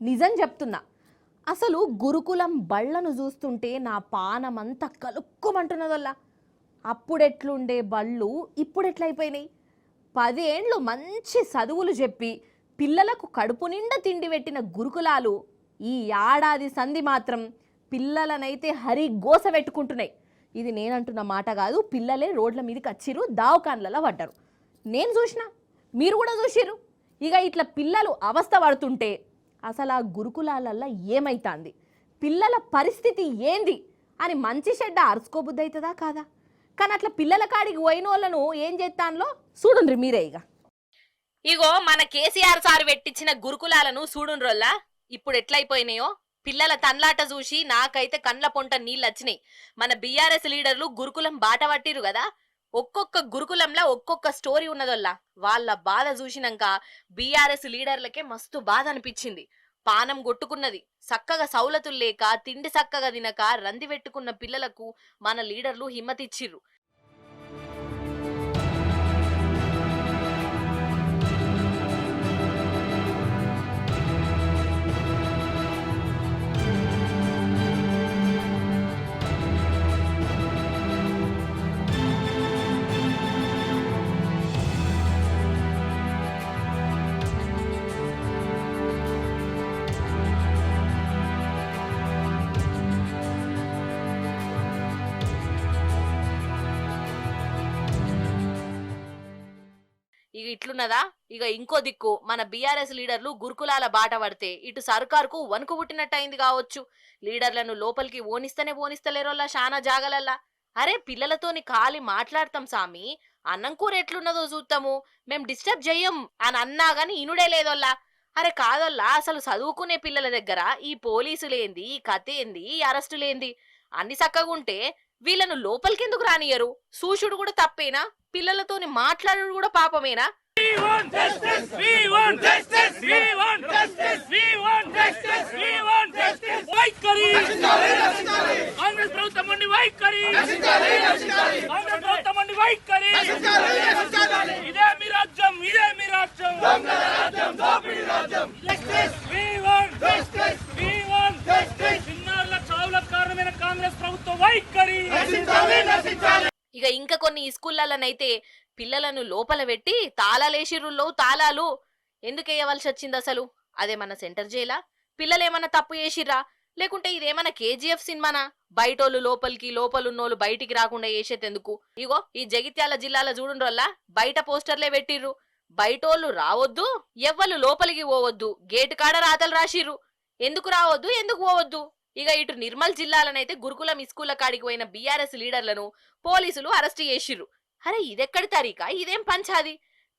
నిజం చెప్తున్నా. అసలు గురుకులం బళ్ళను చూస్తుంటే నా పానమంతా కలుక్కుమంటున్నదల్లా. అప్పుడెట్లుండే బళ్ళు ఇప్పుడెట్లయిపోయినాయి? 10 ఏండ్లు మంచి చదువులు చెప్పి పిల్లలకు కడుపు నిండా తిండి పెట్టిన గురుకులాలు ఈ ఏడాది సంధి మాత్రం పిల్లలనైతే హరిగోస పెట్టుకుంటున్నాయి. ఇది నేనంటున్న మాట కాదు, పిల్లలే రోడ్ల మీదకి వచ్చిర్రు, దావకాన్లలో పడ్డారు. నేను చూసిన, మీరు కూడా చూసిర్రు. ఇక ఇట్లా పిల్లలు అవస్థ పడుతుంటే అసలు ఆ గురుకులాలల్లో ఏమైతుంది, పిల్లల పరిస్థితి ఏంది అని మంచి చెడ్డ అరుచుకోబుద్ది అవుతుందా కాదా? కానీ అట్లా పిల్లల కాడికి పోయిన వాళ్ళను ఏం చేస్తానో చూడండి మీరే. ఇగో మన కేసీఆర్ సార్ పెట్టించిన గురుకులాలను చూడుండ్రోల్లా ఇప్పుడు ఎట్లయిపోయినాయో. పిల్లల తన్లాట చూసి నాకైతే కండ్ల పొంట నీళ్ళు వచ్చినాయి. మన బీఆర్ఎస్ లీడర్లు గురుకులం బాట పట్టిరు కదా, ఒక్కొక్క గురుకులంలో ఒక్కొక్క స్టోరీ ఉన్నదల్లా. వాళ్ళ బాధ చూసినాక బీఆర్ఎస్ లీడర్లకే మస్తు బాధ అనిపించింది. పానం కొట్టుకున్నది. చక్కగా సౌలతులు లేక తిండి చక్కగా తినక రంది పెట్టుకున్న పిల్లలకు మన లీడర్లు హిమ్మతిచ్చిర్రు. ఇక ఇట్లున్నదా? ఇక ఇంకో దిక్కు మన బీఆర్ఎస్ లీడర్లు గురుకులాల బాట పడితే ఇటు సర్కార్కు వణుకు పుట్టినట్టయింది కావచ్చు. లీడర్లను లోపలికి ఓనిస్తలేరోల్లా శానా జాగలల్లా. అరే పిల్లలతోని ఖాళీ మాట్లాడతాం సామి, అన్నం కూర ఎట్లున్నదో చూస్తాము, మేం డిస్టర్బ్ చెయ్యం అని అన్నా గాని ఇనుడే లేదోల్లా. అరే కాదోల్లా, అసలు చదువుకునే పిల్లల దగ్గర ఈ పోలీసులేంది, ఈ కథేంది, ఈ అరెస్టులేంది? అన్ని చక్కగుంటే వీళ్ళను లోపలికెందుకు రానియరు? సూషుడు కూడా తప్పేనా? పిల్లలతోని మాట్లాడు కూడా పాపమేనా? ఇక ఇంకా కొన్ని స్కూళ్ళనైతే పిల్లలను లోపల పెట్టి తాళాలేసిర్రుల్లో తాళాలు ఎందుకు వేయవలసి వచ్చింది అసలు? అదేమన్నా సెంటర్ జైలా? పిల్లలేమన్నా తప్పు చేసిర్రా? లేకుంటే ఇదేమన్నా కేజీఎఫ్ సినిమానా? బయటోళ్ళు లోపలికి, లోపలున్నోళ్ళు బయటికి రాకుండా చేసేటెందుకు? ఇగో ఈ జగిత్యాల జిల్లాలో చూడుండ్రల్లా బయట పోస్టర్లే పెట్టిర్రు. బయటోళ్ళు రావద్దు, ఎవ్వరు లోపలికి పోవద్దు, గేటు కాడ రాతలు రాసిర్రు. ఎందుకు రావద్దు, ఎందుకు పోవద్దు? ఇక ఇటు నిర్మల్ జిల్లాలనైతే గురుకులం స్కూళ్ల కాడికి పోయిన బీఆర్ఎస్ లీడర్లను పోలీసులు అరెస్ట్ చేసిర్రు. అరే ఇదెక్కడి తారీఖా, ఇదేం పంచాది?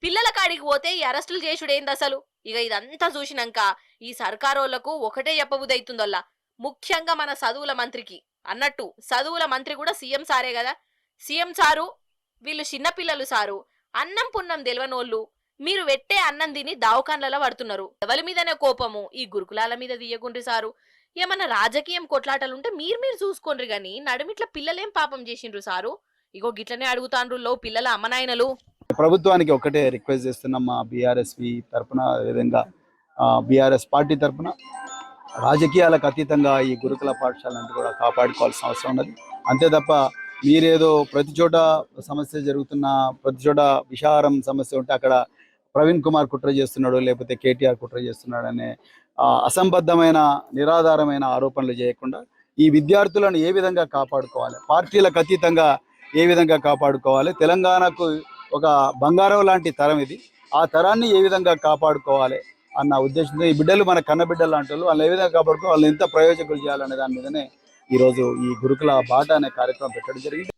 పిల్లల కాడికి పోతే ఈ అరెస్టులు చేసుడేంది అసలు? ఇక ఇదంతా చూసినాక ఈ సర్కారోళ్లకు ఒకటే చెప్పబుదైతుందల్లా, ముఖ్యంగా మన చదువుల మంత్రికి. అన్నట్టు చదువుల మంత్రి కూడా సీఎం సారే కదా. సీఎం సారు, వీళ్ళు చిన్నపిల్లలు సారు, అన్నం పున్నం తెలవనోళ్ళు. మీరు పెట్టే అన్నం తిని దావకాన్లలో పడుతున్నారు. ఎవరి మీదనే కోపము ఈ గురుకులాల మీద తీయకుండ్రి సారు. ఏమన్నా రాజకీయం కొట్లాటలుంటే మీరు చూసుకోండి గాని నడుమిట్ల పిల్లలేం పాపం చేసిండ్రు సారు? ఇగో గిట్లనే అడుగుతాండ్రు పిల్లల అమ్మనాయనలు. ప్రభుత్వానికి ఒకటే రిక్వెస్ట్ చేస్తున్నాం మా బీఆర్ఎస్వి తరఫున, విధంగా బీఆర్ఎస్ పార్టీ తరఫున రాజకీయాలకు అతీతంగా ఈ గురుకుల పాఠశాలను కూడా కాపాడుకోవాల్సిన అవసరం ఉన్నది. అంతే తప్ప మీరేదో ప్రతి చోట సమస్య జరుగుతున్న, ప్రతి చోట విషాహారం సమస్య ఉంటే అక్కడ ప్రవీణ్ కుమార్ కుట్ర చేస్తున్నాడు, లేకపోతే కేటీఆర్ కుట్ర చేస్తున్నాడు అనే అసంబద్ధమైన, నిరాధారమైన ఆరోపణలు చేయకుండా ఈ విద్యార్థులను ఏ విధంగా కాపాడుకోవాలి, పార్టీలకు అతీతంగా ఏ విధంగా కాపాడుకోవాలి, తెలంగాణకు ఒక బంగారం లాంటి తరం ఇది, ఆ తరాన్ని ఏ విధంగా కాపాడుకోవాలి అన్న ఉద్దేశంతో ఈ బిడ్డలు మన కన్నబిడ్డలు లాంటి వాళ్ళు, వాళ్ళని ఏ విధంగా కాపాడుకోవాలి, వాళ్ళు ఎంత ప్రయోజకులు చేయాలనే దాని మీదనే ఈరోజు ఈ గురుకుల బాట అనే కార్యక్రమం పెట్టడం జరిగింది.